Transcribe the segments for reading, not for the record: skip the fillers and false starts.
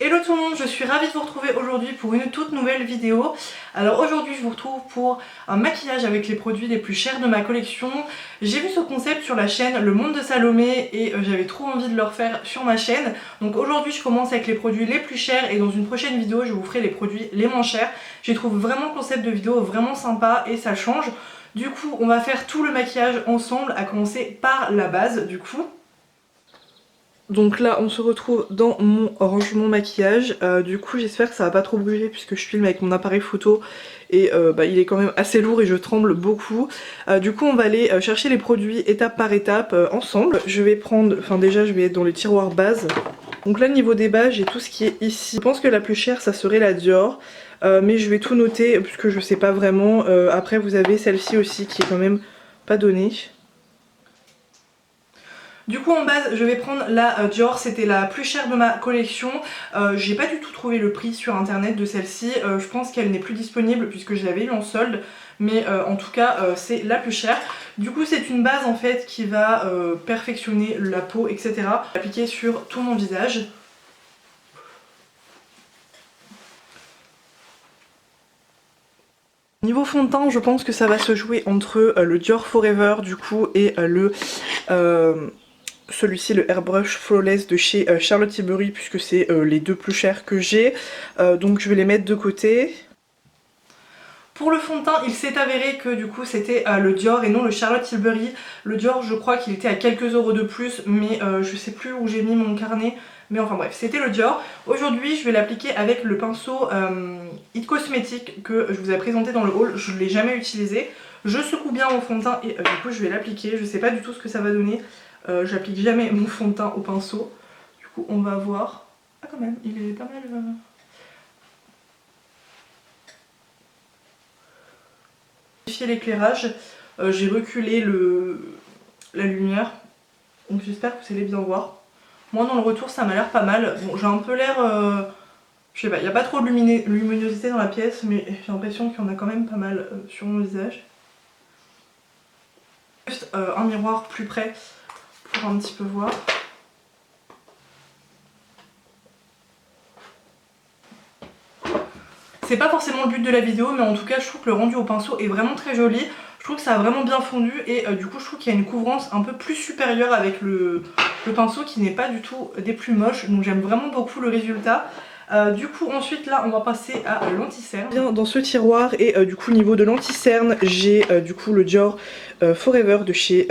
Hello tout le monde, je suis ravie de vous retrouver aujourd'hui pour une toute nouvelle vidéo. Alors aujourd'hui je vous retrouve pour un maquillage avec les produits les plus chers de ma collection. J'ai vu ce concept sur la chaîne Le Monde de Salomé et j'avais trop envie de le refaire sur ma chaîne. Donc aujourd'hui je commence avec les produits les plus chers et dans une prochaine vidéo je vous ferai les produits les moins chers. Je trouve vraiment le concept de vidéo vraiment sympa et ça change. Du coup on va faire tout le maquillage ensemble, à commencer par la base du coup. Donc là on se retrouve dans mon rangement maquillage, du coup j'espère que ça va pas trop bouger puisque je filme avec mon appareil photo et il est quand même assez lourd et je tremble beaucoup. Du coup on va aller chercher les produits étape par étape ensemble. Je vais prendre, déjà je vais être dans les tiroirs base. Donc là niveau des bases j'ai tout ce qui est ici. Je pense que la plus chère ça serait la Dior, mais je vais tout noter puisque je sais pas vraiment. Après vous avez celle-ci aussi qui est quand même pas donnée. Du coup en base je vais prendre la Dior, c'était la plus chère de ma collection. J'ai pas du tout trouvé le prix sur internet de celle-ci, je pense qu'elle n'est plus disponible puisque je l'avais eu en solde. Mais en tout cas c'est la plus chère. Du coup c'est une base en fait qui va perfectionner la peau etc. Appliquer sur tout mon visage. Niveau fond de teint je pense que ça va se jouer entre le Dior Forever du coup et celui-ci, le Airbrush Flawless de chez Charlotte Tilbury, puisque c'est les deux plus chers que j'ai. Donc je vais les mettre de côté. Pour le fond de teint, il s'est avéré que du coup c'était le Dior et non le Charlotte Tilbury. Le Dior, je crois qu'il était à quelques euros de plus, mais je sais plus où j'ai mis mon carnet. Mais enfin bref, c'était le Dior. Aujourd'hui, je vais l'appliquer avec le pinceau It Cosmetics que je vous ai présenté dans le haul. Je ne l'ai jamais utilisé. Je secoue bien mon fond de teint et du coup je vais l'appliquer. Je sais pas du tout ce que ça va donner. J'applique jamais mon fond de teint au pinceau. Du coup on va voir. Ah quand même, il est pas mal... l'éclairage, j'ai reculé la lumière. Donc j'espère que vous allez bien voir. Moi dans le retour ça m'a l'air pas mal. Bon j'ai un peu l'air... je sais pas, il n'y a pas trop de luminosité dans la pièce, mais j'ai l'impression qu'il y en a quand même pas mal sur mon visage. Juste un miroir plus près pour un petit peu voir. C'est pas forcément le but de la vidéo, mais en tout cas je trouve que le rendu au pinceau est vraiment très joli. Je trouve que ça a vraiment bien fondu et du coup je trouve qu'il y a une couvrance un peu plus supérieure avec le pinceau qui n'est pas du tout des plus moches. Donc j'aime vraiment beaucoup le résultat. Du coup ensuite là on va passer à l'anti-cerne. Bien dans ce tiroir et du coup niveau de l'anti-cerne j'ai du coup le Dior Forever de chez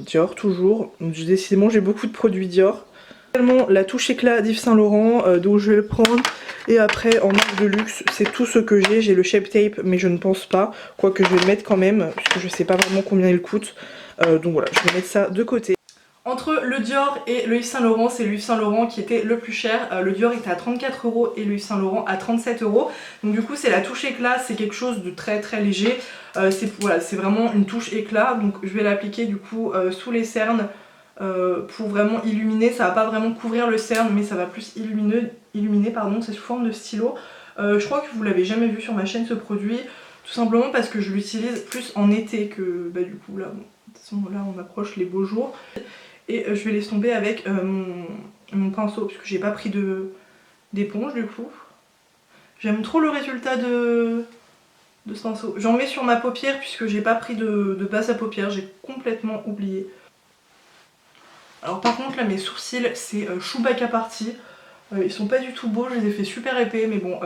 Dior toujours. Donc décidément j'ai beaucoup de produits Dior. Également la touche éclat d'Yves Saint Laurent donc je vais le prendre. Et après en marque de luxe c'est tout ce que j'ai le Shape Tape mais je ne pense pas, quoique je vais le mettre quand même puisque je sais pas vraiment combien il coûte. Donc voilà je vais mettre ça de côté. Entre le Dior et le Yves Saint Laurent, c'est le Yves Saint Laurent qui était le plus cher. Le Dior était à 34 € et le Yves Saint Laurent à 37 €. Donc du coup c'est la touche éclat, c'est quelque chose de très très léger. Voilà, c'est vraiment une touche éclat. Donc je vais l'appliquer du coup sous les cernes pour vraiment illuminer. Ça va pas vraiment couvrir le cerne mais ça va plus illuminer pardon, c'est sous forme de stylo. Je crois que vous l'avez jamais vu sur ma chaîne ce produit. Tout simplement parce que je l'utilise plus en été que du coup là, bon, de toute façon là on approche les beaux jours. Et je vais l'estomper avec mon pinceau puisque j'ai pas pris d'éponge du coup. J'aime trop le résultat de ce pinceau. J'en mets sur ma paupière puisque j'ai pas pris de base à paupières, j'ai complètement oublié. Alors par contre là mes sourcils c'est Chewbacca party. Ils sont pas du tout beaux, je les ai fait super épais mais bon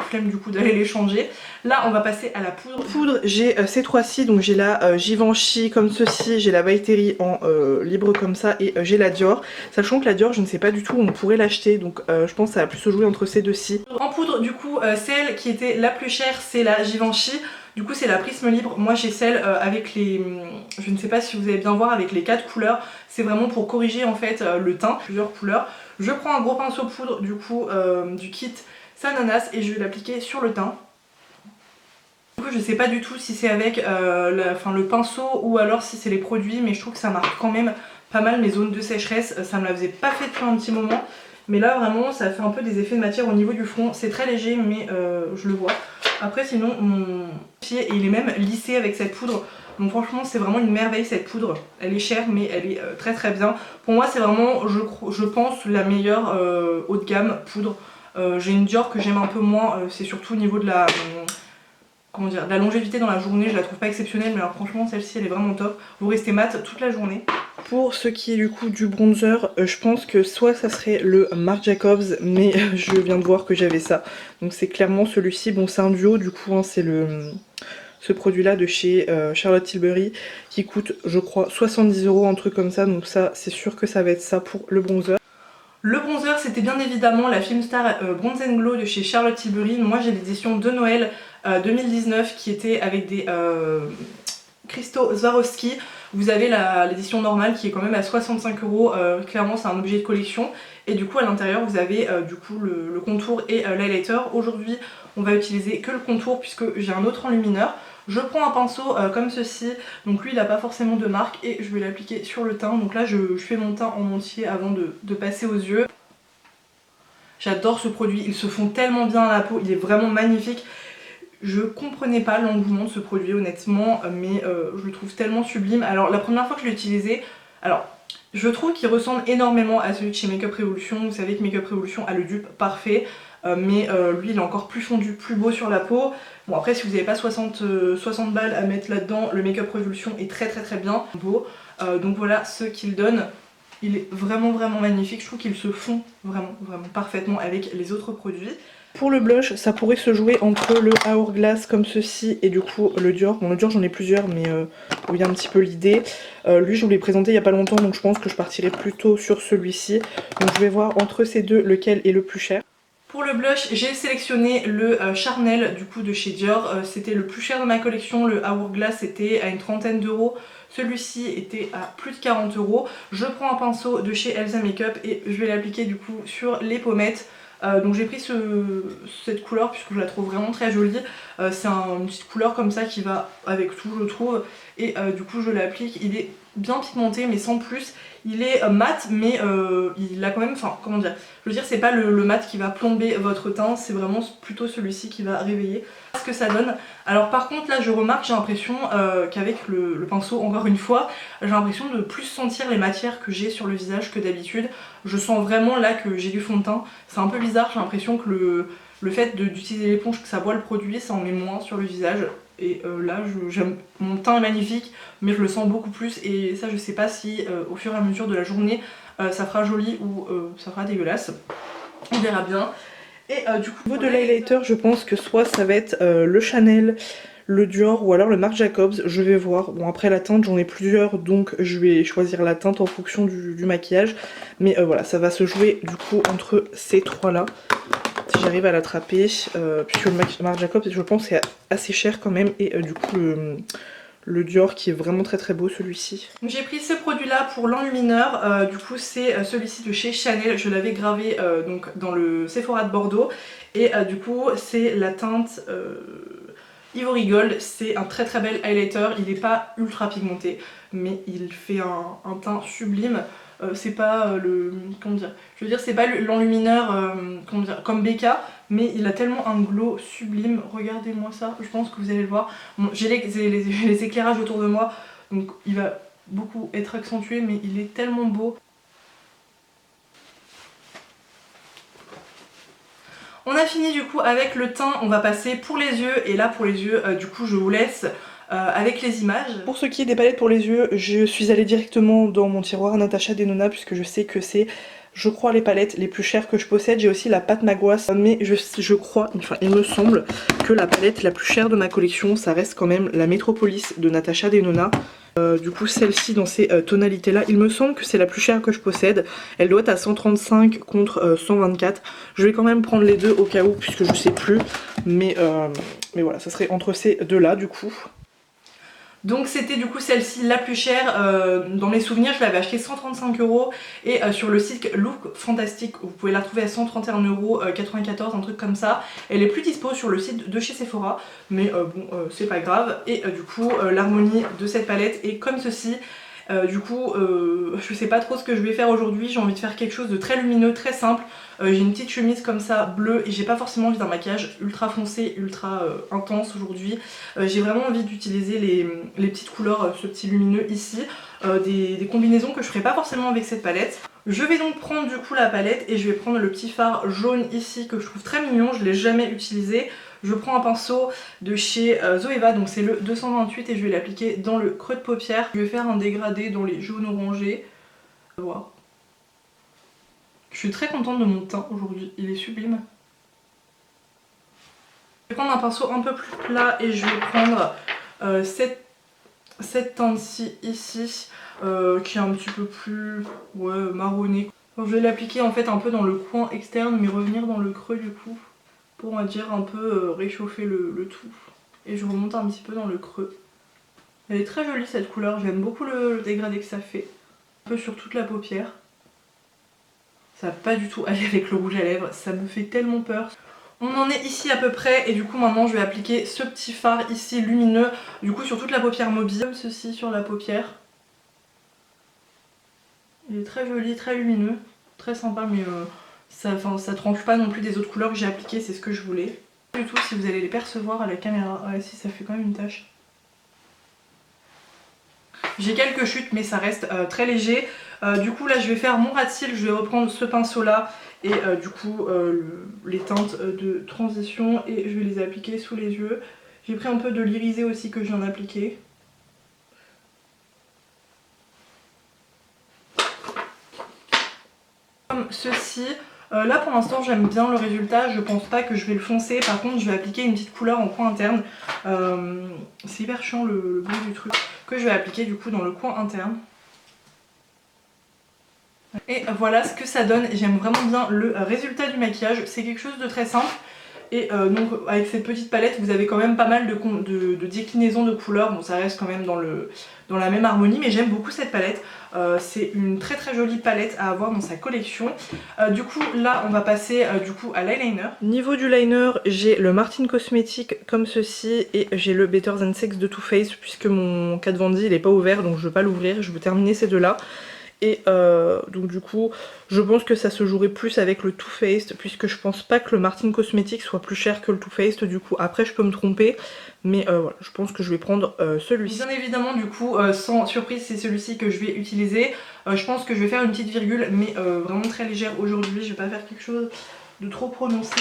flemme du coup d'aller les changer. Là on va passer à la poudre. Poudre j'ai ces trois-ci, donc j'ai la Givenchy comme ceci, j'ai la By Terry en libre comme ça et j'ai la Dior. Sachant que la Dior je ne sais pas du tout où on pourrait l'acheter, donc je pense que ça va plus se jouer entre ces deux-ci. En poudre du coup celle qui était la plus chère c'est la Givenchy. Du coup c'est la Prisme Libre, moi j'ai celle avec les... je ne sais pas si vous allez bien voir, avec les 4 couleurs. C'est vraiment pour corriger en fait le teint, plusieurs couleurs. Je prends un gros pinceau poudre du coup du kit Sananas et je vais l'appliquer sur le teint. Du coup je sais pas du tout si c'est avec le pinceau ou alors si c'est les produits, mais je trouve que ça marque quand même pas mal mes zones de sécheresse. Ça me la faisait pas fait depuis un petit moment. Mais là vraiment ça fait un peu des effets de matière au niveau du front. C'est très léger mais je le vois. Après sinon mon pied il est même lissé avec cette poudre. Donc franchement c'est vraiment une merveille cette poudre. Elle est chère mais elle est très très bien. Pour moi c'est vraiment je pense la meilleure haut de gamme poudre J'ai une Dior que j'aime un peu moins, c'est surtout au niveau de la... comment dire, de la longévité dans la journée, je la trouve pas exceptionnelle, mais alors franchement celle-ci elle est vraiment top. Vous restez mat toute la journée. Pour ce qui est du coup du bronzer, je pense que soit ça serait le Marc Jacobs, mais je viens de voir que j'avais ça. Donc c'est clairement celui-ci, bon c'est un duo du coup, hein, c'est ce produit là de chez Charlotte Tilbury qui coûte je crois 70 €, un truc comme ça, donc ça c'est sûr que ça va être ça pour le bronzer. Le bronzer c'était bien évidemment la Filmstar Bronze and Glow de chez Charlotte Tilbury. Moi j'ai l'édition de Noël 2019 qui était avec des Christo Swarovski. Vous avez l'édition normale qui est quand même à 65 €, clairement c'est un objet de collection. Et du coup à l'intérieur vous avez du coup le contour et l'highlighter. Aujourd'hui on va utiliser que le contour puisque j'ai un autre enlumineur. Je prends un pinceau comme ceci, donc lui il n'a pas forcément de marque et je vais l'appliquer sur le teint. Donc là je fais mon teint en entier avant de passer aux yeux. J'adore ce produit, ils se font tellement bien à la peau, il est vraiment magnifique. Je comprenais pas l'engouement de ce produit honnêtement, mais je le trouve tellement sublime. Alors la première fois que je l'ai utilisé, alors je trouve qu'il ressemble énormément à celui de chez Makeup Revolution. Vous savez que Makeup Revolution a le dupe parfait, mais lui il est encore plus fondu, plus beau sur la peau. Bon après si vous n'avez pas 60 balles à mettre là-dedans, le Makeup Revolution est très bien beau. Donc voilà ce qu'il donne. Il est vraiment magnifique, je trouve qu'ils se font vraiment parfaitement avec les autres produits. Pour le blush, ça pourrait se jouer entre le Hourglass comme ceci et du coup le Dior. Bon le Dior j'en ai plusieurs mais vous voyez un petit peu l'idée. Lui je vous l'ai présenté il n'y a pas longtemps donc je pense que je partirai plutôt sur celui-ci. Donc je vais voir entre ces deux lequel est le plus cher. Pour le blush, j'ai sélectionné le Charnel du coup de chez Dior. C'était le plus cher de ma collection, le Hourglass était à une trentaine d'euros. Celui-ci était à plus de 40 €. Je prends un pinceau de chez Elsa Makeup et je vais l'appliquer du coup sur les pommettes. Donc j'ai pris cette couleur puisque je la trouve vraiment très jolie. C'est une petite couleur comme ça qui va avec tout je trouve. Et du coup je l'applique, il est bien pigmenté mais sans plus. Il est mat mais il a quand même, enfin comment dire, je veux dire c'est pas le mat qui va plomber votre teint, c'est vraiment plutôt celui-ci qui va réveiller ce que ça donne. Alors par contre là je remarque, j'ai l'impression qu'avec le pinceau encore une fois, j'ai l'impression de plus sentir les matières que j'ai sur le visage que d'habitude. Je sens vraiment là que j'ai du fond de teint, c'est un peu bizarre, j'ai l'impression que le fait d'utiliser l'éponge, que ça boit le produit, ça en met moins sur le visage. Et là, mon teint est magnifique, mais je le sens beaucoup plus. Et ça, je sais pas si au fur et à mesure de la journée, ça fera joli ou ça fera dégueulasse. On verra bien. Et du coup, au niveau de l'highlighter, je pense que soit ça va être le Chanel, le Dior ou alors le Marc Jacobs. Je vais voir. Bon, après la teinte, j'en ai plusieurs, donc je vais choisir la teinte en fonction du maquillage. Mais voilà, ça va se jouer du coup entre ces trois-là. Si j'arrive à l'attraper, puisque le Marc Jacobs je pense c'est assez cher quand même, et du coup le Dior qui est vraiment très beau celui-ci. J'ai pris ce produit là pour l'enlumineur, du coup c'est celui-ci de chez Chanel, je l'avais gravé donc dans le Sephora de Bordeaux, et du coup c'est la teinte Ivory Gold. C'est un très bel highlighter, il n'est pas ultra pigmenté mais il fait un teint sublime. C'est pas comment dire, je veux dire c'est pas l'enlumineur comme BK, mais il a tellement un glow sublime. Regardez-moi ça, je pense que vous allez le voir. Bon, j'ai les éclairages autour de moi donc il va beaucoup être accentué, mais il est tellement beau. On a fini du coup avec le teint, on va passer pour les yeux, et là pour les yeux du coup je vous laisse avec les images. Pour ce qui est des palettes pour les yeux, je suis allée directement dans mon tiroir Natasha Denona puisque je sais que c'est, je crois, les palettes les plus chères que je possède. J'ai aussi la Pat McGrath, mais je crois, enfin il me semble que la palette la plus chère de ma collection, ça reste quand même la Metropolis de Natasha Denona. Du coup celle-ci dans ces tonalités là, il me semble que c'est la plus chère que je possède. Elle doit être à 135 contre 124. Je vais quand même prendre les deux au cas où puisque je sais plus. Mais voilà, ça serait entre ces deux là du coup. Donc c'était du coup celle-ci la plus chère. Dans mes souvenirs je l'avais acheté 135 € et sur le site Look Fantastic vous pouvez la retrouver à 131,94 €, un truc comme ça. Elle est plus dispo sur le site de chez Sephora, mais bon c'est pas grave. Et du coup l'harmonie de cette palette est comme ceci. Du coup je sais pas trop ce que je vais faire aujourd'hui, j'ai envie de faire quelque chose de très lumineux, très simple. J'ai une petite chemise comme ça bleue et j'ai pas forcément envie d'un maquillage ultra foncé, ultra intense aujourd'hui. J'ai vraiment envie d'utiliser les petites couleurs, ce petit lumineux ici, des combinaisons que je ferai pas forcément avec cette palette. Je vais donc prendre du coup la palette et je vais prendre le petit fard jaune ici que je trouve très mignon, je l'ai jamais utilisé. Je prends un pinceau de chez Zoeva, donc c'est le 228 et je vais l'appliquer dans le creux de paupière. Je vais faire un dégradé dans les jaunes orangés. On va voir. Je suis très contente de mon teint aujourd'hui, il est sublime. Je vais prendre un pinceau un peu plus plat et je vais prendre cette teinte-ci ici qui est un petit peu plus marronné. Donc je vais l'appliquer en fait un peu dans le coin externe mais revenir dans le creux du coup pour on va dire un peu réchauffer le tout. Et je remonte un petit peu dans le creux. Elle est très jolie cette couleur, j'aime beaucoup le dégradé que ça fait. Un peu sur toute la paupière. Ça va pas du tout aller avec le rouge à lèvres, ça me fait tellement peur. On en est ici à peu près et du coup maintenant je vais appliquer ce petit fard ici lumineux du coup sur toute la paupière mobile, comme ceci sur la paupière. Il est très joli, très lumineux, très sympa mais ça tranche pas non plus des autres couleurs que j'ai appliquées, c'est ce que je voulais. Pas du tout si vous allez les percevoir à la caméra, ouais si ça fait quand même une tache. J'ai quelques chutes mais ça reste très léger. Du coup là je vais faire mon ras de cils, je vais reprendre ce pinceau là et du coup les teintes de transition et je vais les appliquer sous les yeux. J'ai pris un peu de l'irisé aussi que je viens d'appliquer. Comme ceci. Là pour l'instant j'aime bien le résultat, je pense pas que je vais le foncer, par contre je vais appliquer une petite couleur en coin interne. C'est hyper chiant le bruit du truc, que je vais appliquer du coup dans le coin interne. Et voilà ce que ça donne, j'aime vraiment bien le résultat du maquillage, c'est quelque chose de très simple. Et donc avec cette petite palette vous avez quand même pas mal de déclinaisons de couleurs, bon ça reste quand même dans la même harmonie mais j'aime beaucoup cette palette. C'est une très très jolie palette à avoir dans sa collection. Du coup là on va passer du coup à l'eyeliner. Niveau du liner j'ai le Martin Cosmetics comme ceci et j'ai le Better Than Sex de Too Faced puisque mon Kat Von D il est pas ouvert donc je veux pas l'ouvrir, je veux terminer ces deux là. Et donc du coup je pense que ça se jouerait plus avec le Too Faced puisque je pense pas que le Martin Cosmetics soit plus cher que le Too Faced. Du coup après je peux me tromper mais voilà, je pense que je vais prendre celui-ci. Bien évidemment du coup sans surprise c'est celui-ci que je vais utiliser. Je pense que je vais faire une petite virgule mais vraiment très légère aujourd'hui, je vais pas faire quelque chose de trop prononcé.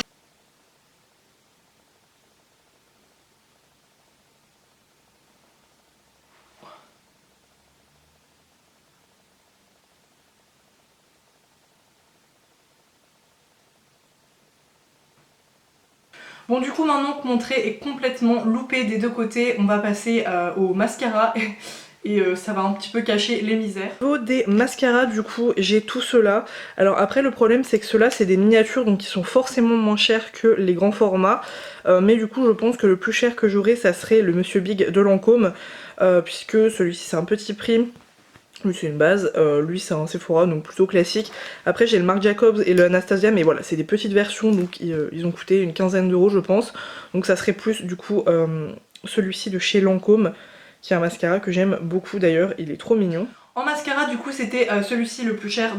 Bon du coup maintenant que mon trait est complètement loupé des deux côtés, on va passer au mascara et ça va un petit peu cacher les misères. Au niveau des mascaras du coup j'ai tout cela. Alors après le problème c'est que ceux-là c'est des miniatures donc ils sont forcément moins chers que les grands formats. Mais du coup je pense que le plus cher que j'aurai ça serait le Monsieur Big de Lancôme puisque celui-ci c'est un petit prix. Lui c'est une base, lui c'est un Sephora donc plutôt classique. Après j'ai le Marc Jacobs et le Anastasia mais voilà c'est des petites versions donc ils ont coûté une quinzaine d'euros je pense. Donc ça serait plus du coup celui-ci de chez Lancôme qui est un mascara que j'aime beaucoup d'ailleurs, il est trop mignon. En mascara du coup c'était celui-ci le plus cher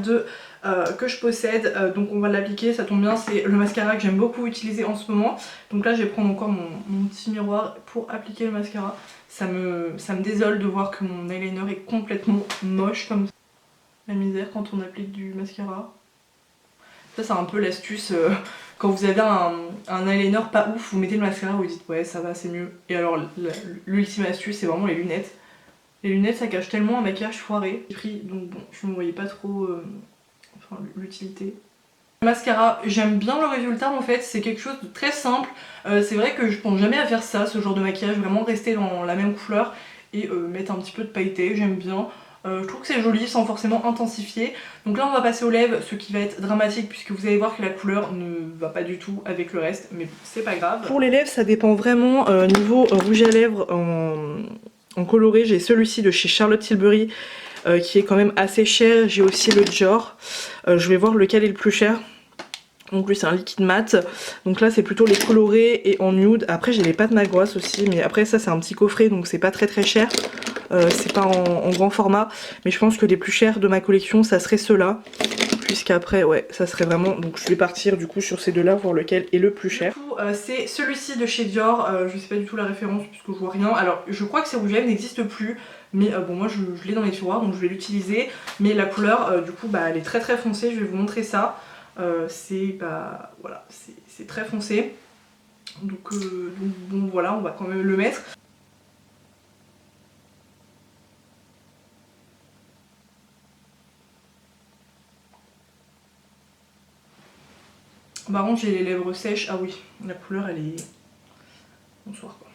que je possède, donc on va l'appliquer, ça tombe bien, c'est le mascara que j'aime beaucoup utiliser en ce moment. Donc là je vais prendre encore mon petit miroir pour appliquer le mascara. Ça me désole de voir que mon eyeliner est complètement moche comme ça. La misère quand on applique du mascara. Ça c'est un peu l'astuce, quand vous avez un eyeliner pas ouf, vous mettez le mascara, vous dites ouais ça va c'est mieux. Et alors l'ultime astuce c'est vraiment les lunettes. Les lunettes ça cache tellement un maquillage foiré. J'ai pris donc bon je ne voyais pas trop l'utilité. Le mascara, j'aime bien le résultat en fait, c'est quelque chose de très simple. C'est vrai que je pense jamais à faire ça, ce genre de maquillage, vraiment rester dans la même couleur et mettre un petit peu de pailleté, j'aime bien. Je trouve que c'est joli sans forcément intensifier. Donc là on va passer aux lèvres, ce qui va être dramatique puisque vous allez voir que la couleur ne va pas du tout avec le reste, mais c'est pas grave. Pour les lèvres ça dépend vraiment, niveau rouge à lèvres en coloré, j'ai celui-ci de chez Charlotte Tilbury qui est quand même assez cher. J'ai aussi le Dior, je vais voir lequel est le plus cher. Donc lui c'est un liquide mat, donc là c'est plutôt les colorés et en nude. Après j'ai les pâtes Magros aussi, mais après ça c'est un petit coffret donc c'est pas très très cher. C'est pas en grand format, mais je pense que les plus chers de ma collection ça serait ceux-là. puisqu'après ouais ça serait vraiment, donc je vais partir du coup sur ces deux là, voir lequel est le plus cher. Du coup c'est celui-ci de chez Dior, je sais pas du tout la référence puisque je vois rien, alors je crois que ces rouges à lèvres n'existent plus, mais bon moi je l'ai dans les tiroirs donc je vais l'utiliser, mais la couleur du coup bah elle est très très foncée, je vais vous montrer ça, c'est bah voilà, c'est très foncé, donc bon voilà, on va quand même le mettre. Par contre j'ai les lèvres sèches, ah oui, la couleur elle est... Bonsoir quoi.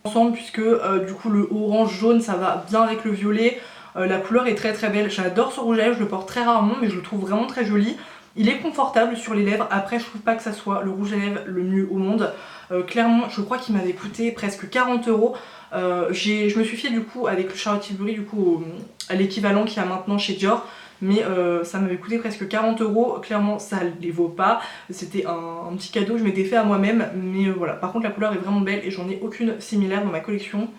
Ensemble puisque du coup le orange jaune ça va bien avec le violet, la couleur est très très belle, j'adore ce rouge à lèvres, je le porte très rarement mais je le trouve vraiment très joli, il est confortable sur les lèvres, après je trouve pas que ça soit le rouge à lèvres le mieux au monde, clairement je crois qu'il m'avait coûté presque 40 €, je me suis fait du coup avec le Charlotte Tilbury du coup à l'équivalent qu'il y a maintenant chez Dior, mais ça m'avait coûté presque 40 €, clairement ça les vaut pas, c'était un petit cadeau que je m'étais fait à moi-même, mais voilà, par contre la couleur est vraiment belle et j'en ai aucune similaire dans ma collection.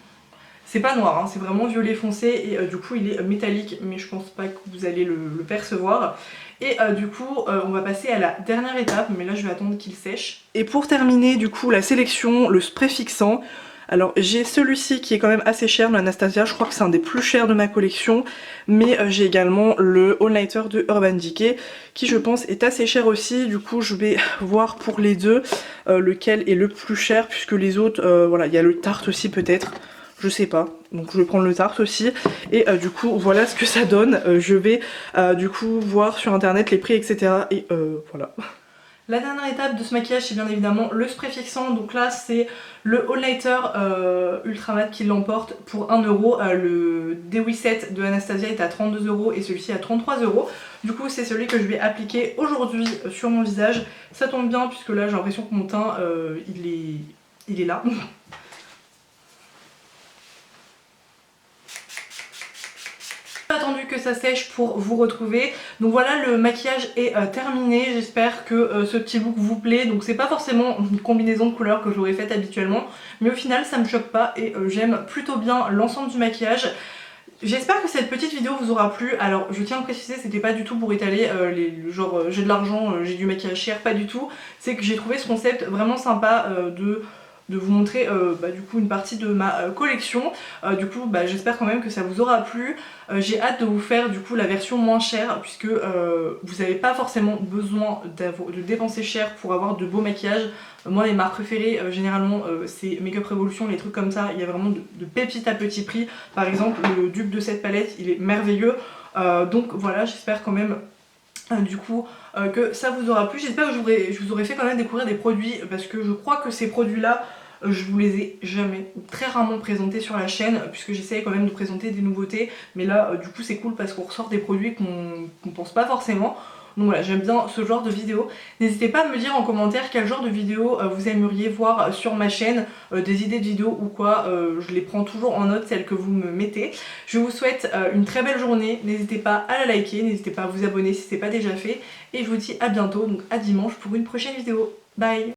C'est pas noir, hein, c'est vraiment violet foncé et du coup il est métallique, mais je pense pas que vous allez le percevoir. Et du coup on va passer à la dernière étape, mais là je vais attendre qu'il sèche. Et pour terminer du coup la sélection, le spray fixant. Alors j'ai celui-ci qui est quand même assez cher, l'Anastasia, je crois que c'est un des plus chers de ma collection, mais j'ai également le All Nighter de Urban Decay qui je pense est assez cher aussi, du coup je vais voir pour les deux lequel est le plus cher, puisque les autres, voilà, il y a le Tarte aussi peut-être, je sais pas, donc je vais prendre le Tarte aussi, et du coup voilà ce que ça donne, je vais du coup voir sur internet les prix etc, et voilà. La dernière étape de ce maquillage c'est bien évidemment le spray fixant, donc là c'est le All Nighter Ultra Matte qui l'emporte pour 1 €, le Dewy Set de Anastasia est à 32 € et celui-ci à 33 €. Du coup c'est celui que je vais appliquer aujourd'hui sur mon visage, ça tombe bien puisque là j'ai l'impression que mon teint il est là. Attendu que ça sèche pour vous retrouver, donc voilà, le maquillage est terminé, j'espère que ce petit look vous plaît, donc c'est pas forcément une combinaison de couleurs que j'aurais faite habituellement, mais au final ça me choque pas et j'aime plutôt bien l'ensemble du maquillage. J'espère que cette petite vidéo vous aura plu. Alors je tiens à préciser, c'était pas du tout pour étaler genre j'ai de l'argent, j'ai du maquillage cher, pas du tout, c'est que j'ai trouvé ce concept vraiment sympa de vous montrer du coup une partie de ma collection. Du coup j'espère quand même que ça vous aura plu. J'ai hâte de vous faire du coup la version moins chère, puisque vous n'avez pas forcément besoin de dépenser cher pour avoir de beaux maquillages. Moi les marques préférées généralement c'est Makeup Revolution, les trucs comme ça, il y a vraiment de pépites à petit prix. Par exemple le dupe de cette palette il est merveilleux, donc voilà, j'espère quand même du coup que ça vous aura plu. J'espère que je vous aurai fait quand même découvrir des produits, parce que je crois que ces produits là je vous les ai jamais ou très rarement présentés sur la chaîne, puisque j'essaye quand même de présenter des nouveautés, mais là du coup c'est cool parce qu'on ressort des produits qu'on pense pas forcément. Donc voilà, j'aime bien ce genre de vidéo. N'hésitez pas à me dire en commentaire quel genre de vidéo vous aimeriez voir sur ma chaîne, des idées de vidéos ou quoi, je les prends toujours en note, celles que vous me mettez. Je vous souhaite une très belle journée, n'hésitez pas à la liker, n'hésitez pas à vous abonner si ce n'est pas déjà fait, et je vous dis à bientôt, donc à dimanche pour une prochaine vidéo. Bye!